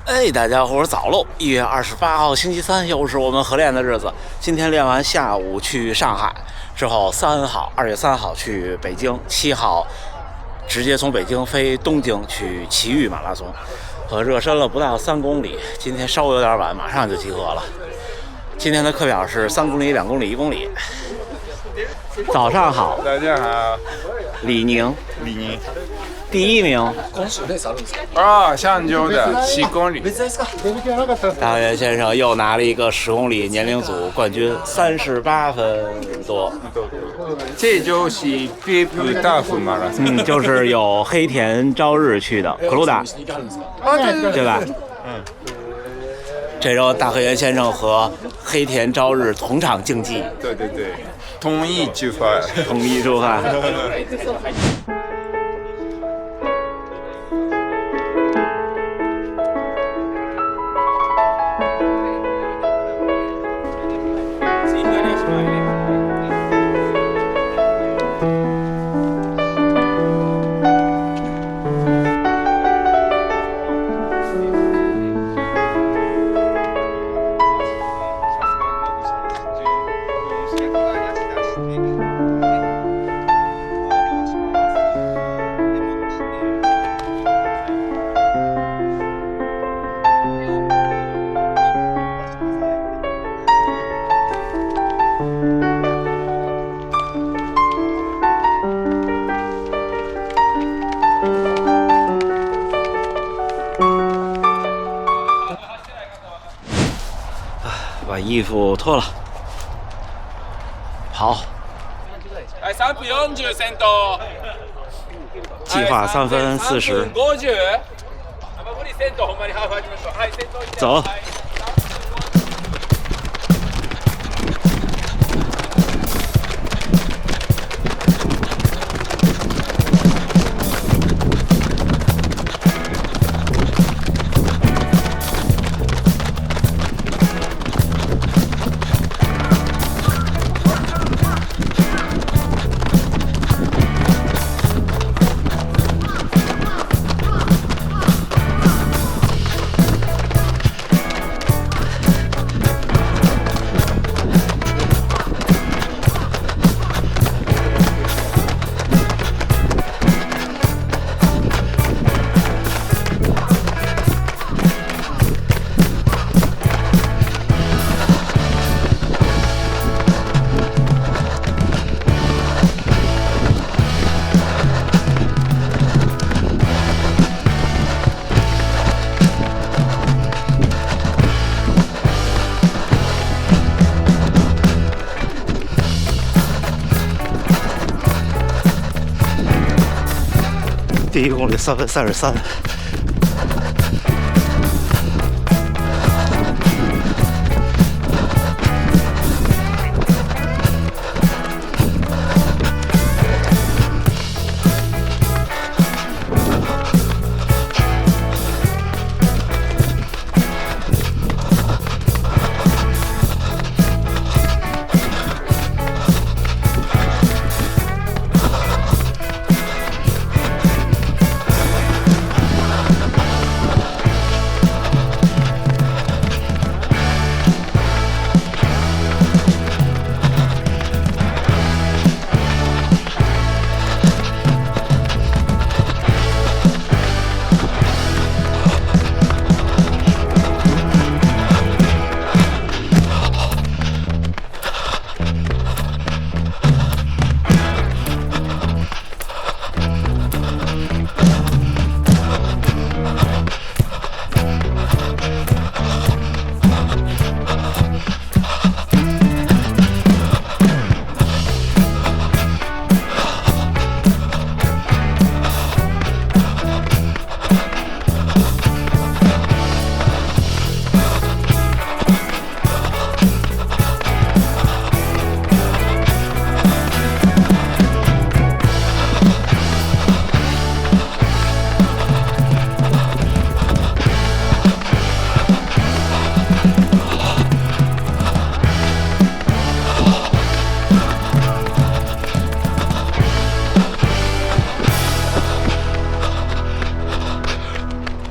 哎，大家伙早喽！1月28号星期三，又是我们合练的日子。今天练完，下午去上海，之后2月3号去北京，7号直接从北京飞东京去奇遇马拉松。热身了不到3公里，今天稍微有点晚，马上就集合了。今天的课表是3公里、2公里、1公里。早上好，大家好，李宁，第1名。香蕉的7公里。大元先生又拿了一个10公里年龄组冠军，38分多。这就是北部大富马拉松。就是有黑田朝日去的克鲁达，对吧？这周大河原先生和黑田朝日同场竞技。对，统一出发。把衣服脱了，跑。3分40先頭。计划3分40。走。第1公里3分33。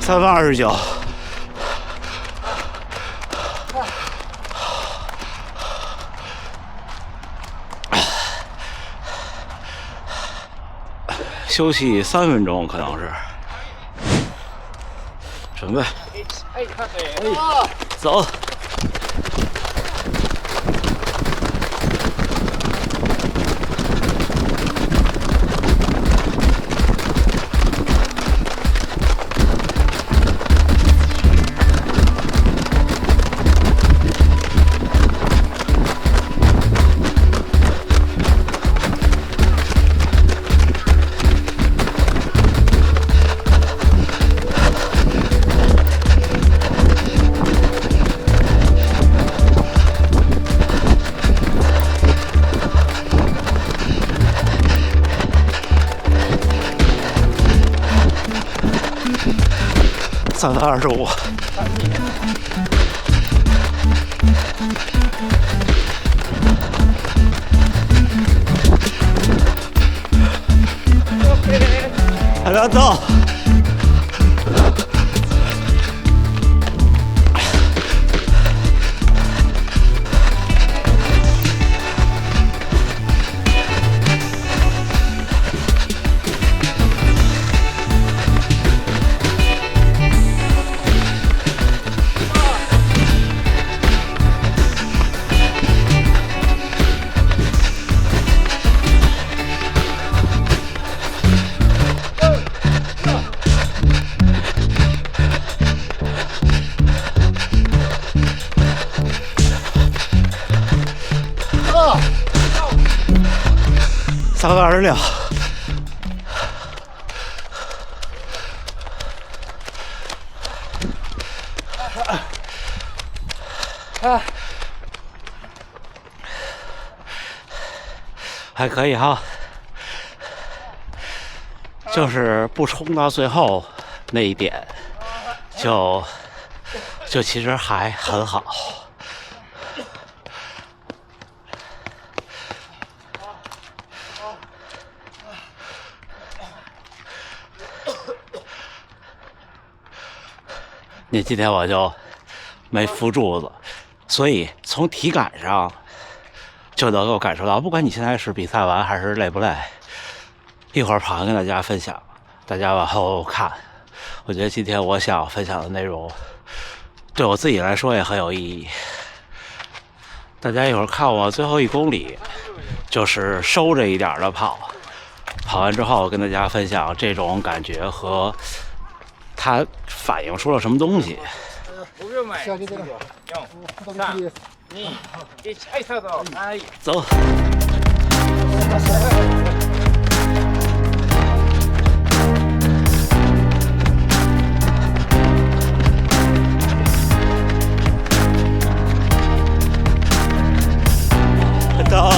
3分29。休息3分钟，可能是。准备，走。325。还能走。326。还可以哈，就是不冲到最后那一点，就其实还很好。那今天我就没扶柱子，所以从体感上就能够感受到，不管你现在是比赛完还是累不累，一会儿跑完跟大家分享，大家往后看。我觉得今天我想分享的内容，对我自己来说也很有意义。大家一会儿看我最后1公里，就是收着一点的跑，跑完之后跟大家分享这种感觉和它反映出了什么东西。走。到。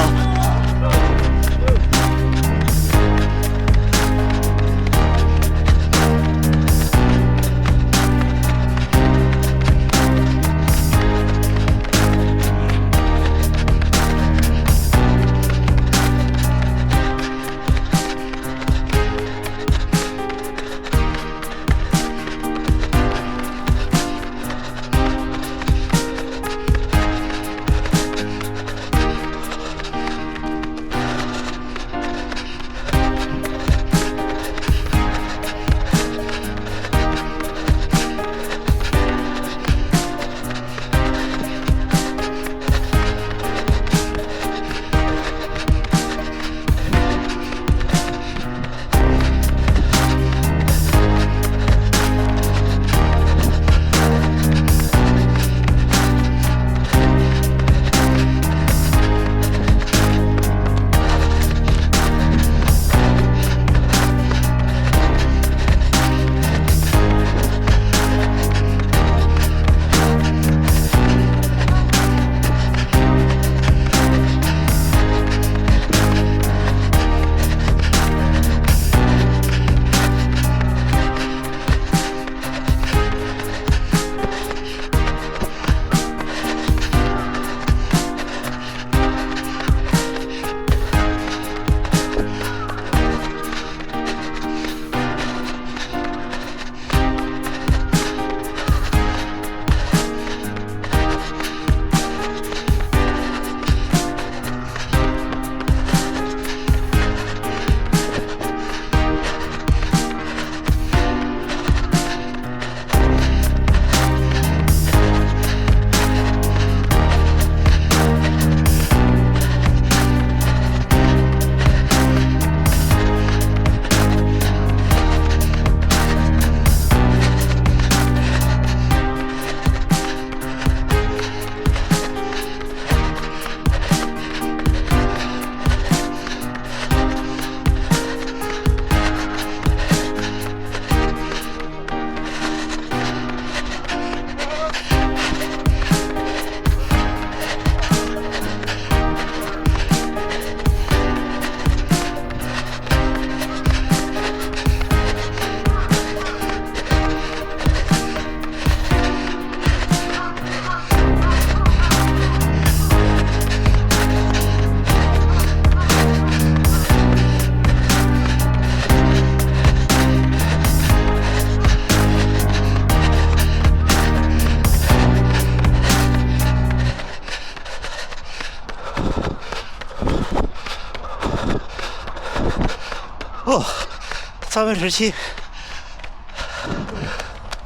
3分17。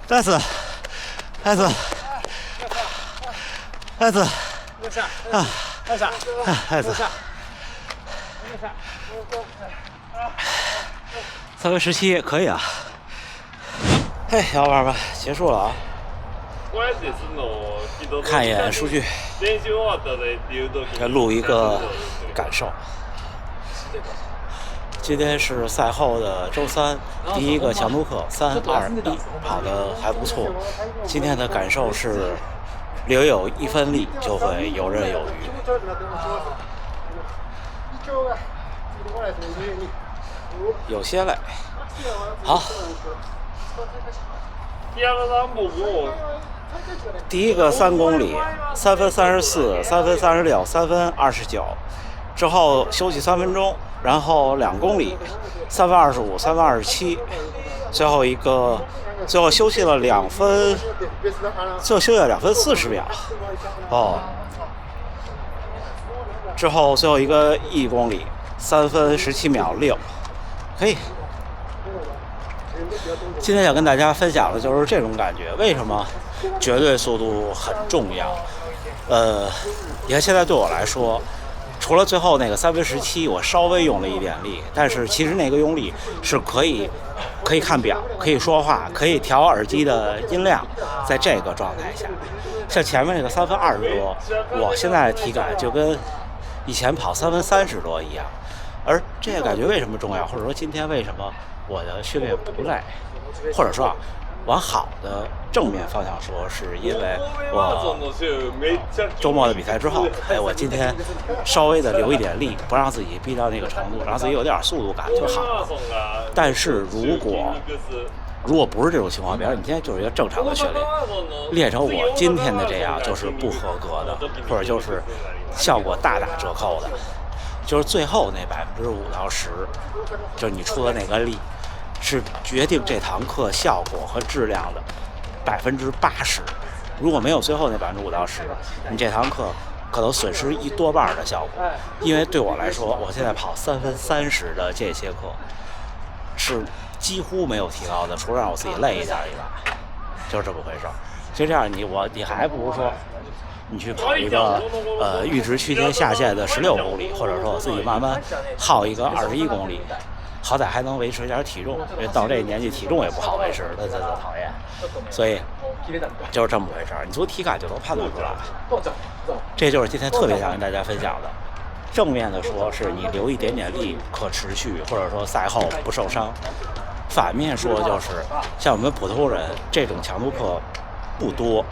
再次，3分17可以啊。嘿，小伙伴们，结束了啊。看一眼数据，再录一个感受。今天是赛后的周三，第一个强度课3、2、1，跑得还不错。今天的感受是，留有1分力就会游刃有余。有些累。好。第一个3公里，3分34、3分36、3分29，之后休息3分钟，然后2公里，3分25、3分27，最后休息了2分，最后休息了2分40秒，哦，之后最后一个1公里，3分17秒6，可以。今天想跟大家分享的就是这种感觉，为什么绝对速度很重要？你看现在对我来说，除了最后那个3分17，我稍微用了一点力，但是其实那个用力是可以看表，可以说话，可以调耳机的音量，在这个状态下，像前面那个3分20多，我现在的体感就跟以前跑3分30多一样。而这个感觉为什么重要？或者说今天为什么我的训练不累？或者说啊，往好的正面方向说，是因为我周末的比赛之后，我今天稍微的留一点力，不让自己逼到那个程度，让自己有点速度感就好了。但是如果不是这种情况，比方说你今天就是一个正常的训练，练成我今天的这样，就是不合格的，或者就是效果大打折扣的。就是最后那5%到10%，就是你出的那个力，是决定这堂课效果和质量的80%。如果没有最后那5%到10%，你这堂课可能损失多半的效果。因为对我来说，我现在跑3分30的这些课是几乎没有提高的，除了让我自己累一点以外，就是这么回事。就这样，你还不如说，你去跑一个阈值区间下限的16公里，或者说我自己慢慢耗一个21公里，好歹还能维持一点体重，因为到这年纪体重也不好维持，这讨厌。所以就是这么回事，你从体感就能判断出来。这就是今天特别想跟大家分享的。正面的说是你留一点点力可持续，或者说赛后不受伤。反面说就是像我们普通人这种强度课不多，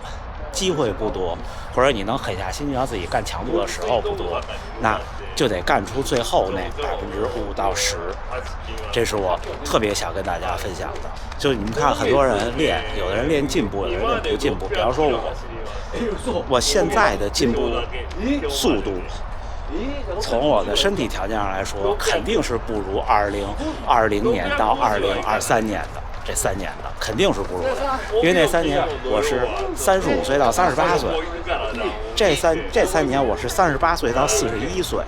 机会不多，或者你能狠下心让自己干强度的时候不多，那就得干出最后那5%到10%。这是我特别想跟大家分享的。就你们看，很多人练，有的人练进步，有的人练不进步。比方说我现在的进步速度，从我的身体条件上来说，肯定是不如2020年到2023年的。这3年的肯定是不如的，因为那3年我是35岁到38岁，这三年我是38岁到41岁。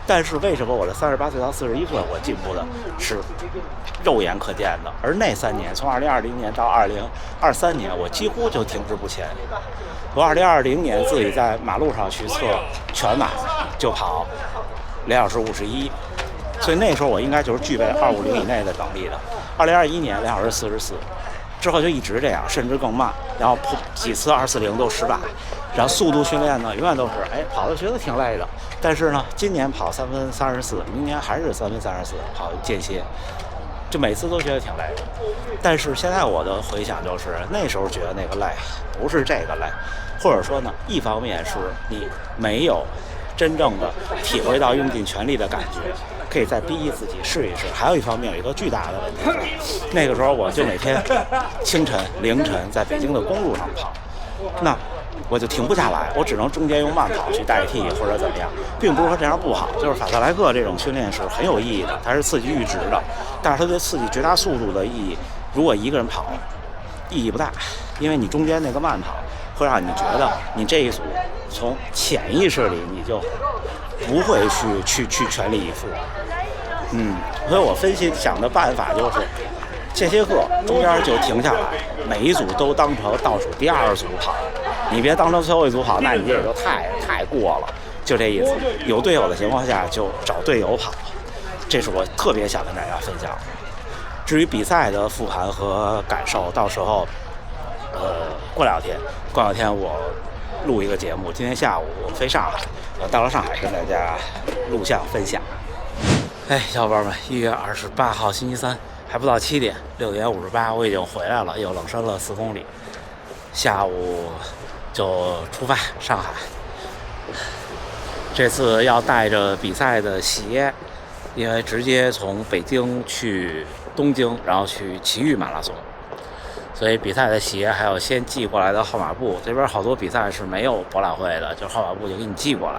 但是为什么我的38岁到41岁我进步的是肉眼可见的，而那3年从2020年到2023年我几乎就停滞不前。我2020年自己在马路上去测全马就跑2小时51。所以那时候我应该就是具备250以内的能力的。2021年2小时44，之后就一直这样，甚至更慢，然后几次240都失败。然后速度训练呢，永远都是跑的觉得挺累的，但是呢，今年跑3分34，明年还是3分34，跑间歇，就每次都觉得挺累的。但是现在我的回想就是，那时候觉得那个累，不是这个累，或者说呢，一方面是你没有真正的体会到用尽全力的感觉，可以再逼自己试一试。还有一方面有一个巨大的问题，那个时候我就每天清晨、凌晨在北京的公路上跑，那我就停不下来，我只能中间用慢跑去代替或者怎么样，并不是说这样不好，就是法特莱克这种训练是很有意义的，它是刺激阈值的，但是它对刺激绝大速度的意义，如果一个人跑，意义不大，因为你中间那个慢跑会让你觉得你这一组从潜意识里你就不会去全力以赴。所以我分析想的办法就是，这些个中间就停下来，每一组都当成倒数第2组跑，你别当成最后一组跑，那你这也就太过了，就这意思。有队友的情况下就找队友跑，这是我特别想跟大家分享。至于比赛的复盘和感受，到时候过两天我录一个节目。今天下午我飞上海，到了上海跟大家录像分享。小伙伴们，1月28号星期三，还不到7点，6点58，我已经回来了，又冷身了4公里，下午就出发上海。这次要带着比赛的鞋，因为直接从北京去东京，然后去奇遇马拉松，所以比赛的鞋还有先寄过来的号码布。这边好多比赛是没有博览会的，就号码布就给你寄过来。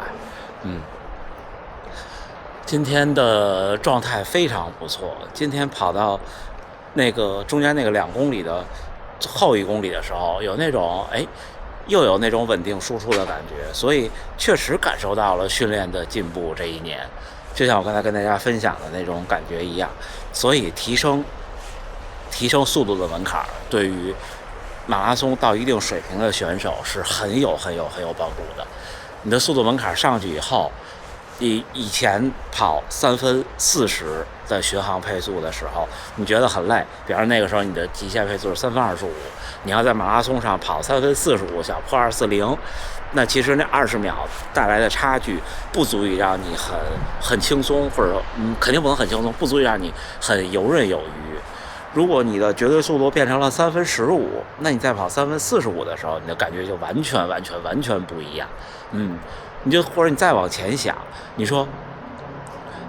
今天的状态非常不错，今天跑到那个中间那个2公里的后1公里的时候，有那种又有那种稳定输出的感觉，所以确实感受到了训练的进步。这一年就像我刚才跟大家分享的那种感觉一样，所以提升速度的门槛对于马拉松到一定水平的选手是很有帮助的。你的速度门槛上去以后，你以前跑3分40的巡航配速的时候，你觉得很累，比方那个时候你的极限配速是3分25，你要在马拉松上跑3分45，小破240，那其实那20秒带来的差距不足以让你很轻松，或者肯定不能很轻松，不足以让你很游刃有余。如果你的绝对速度变成了3分15，那你在跑3分45的时候，你的感觉就完全不一样。你就或者你再往前想，你说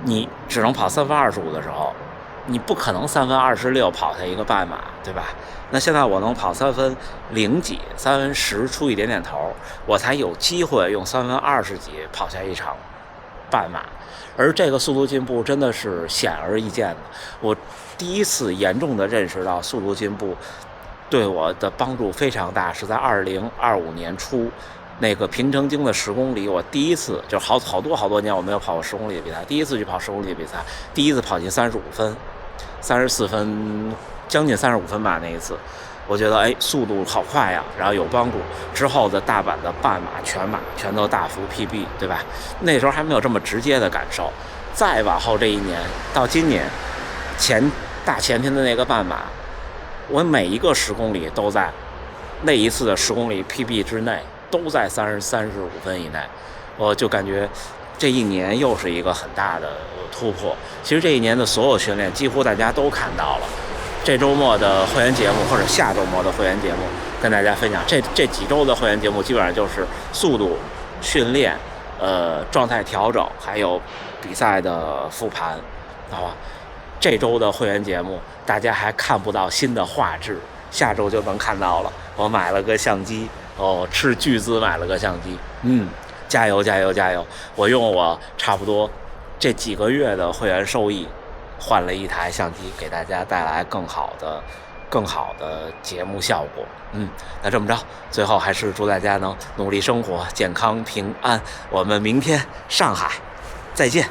你只能跑3分25的时候，你不可能3分26跑下一个半马，对吧？那现在我能跑3分0几，3分10出一点点头，我才有机会用3分20几跑下一场半马。而这个速度进步真的是显而易见的。我第一次严重的认识到速度进步对我的帮助非常大，是在2025年初。那个平城京的10公里，我第一次就好多年我没有跑过10公里的比赛，第一次去跑10公里的比赛，第一次跑进35分，34分，将近35分吧。那一次，我觉得速度好快呀，然后有帮助。之后的大阪的半马、全马全都大幅 PB， 对吧？那时候还没有这么直接的感受。再往后这一年到今年，大前天的那个半马，我每一个10公里都在那一次的10公里 PB 之内。都在35分以内，我就感觉这一年又是一个很大的突破。其实这一年的所有训练几乎大家都看到了，这周末的会员节目或者下周末的会员节目跟大家分享，这几周的会员节目基本上就是速度训练、状态调整，还有比赛的复盘，好吧？这周的会员节目大家还看不到新的画质，下周就能看到了。我买了个相机。斥巨资买了个相机，加油！我用我差不多这几个月的会员收益，换了一台相机，给大家带来更好的节目效果。那这么着，最后还是祝大家能努力生活，健康平安。我们明天上海再见。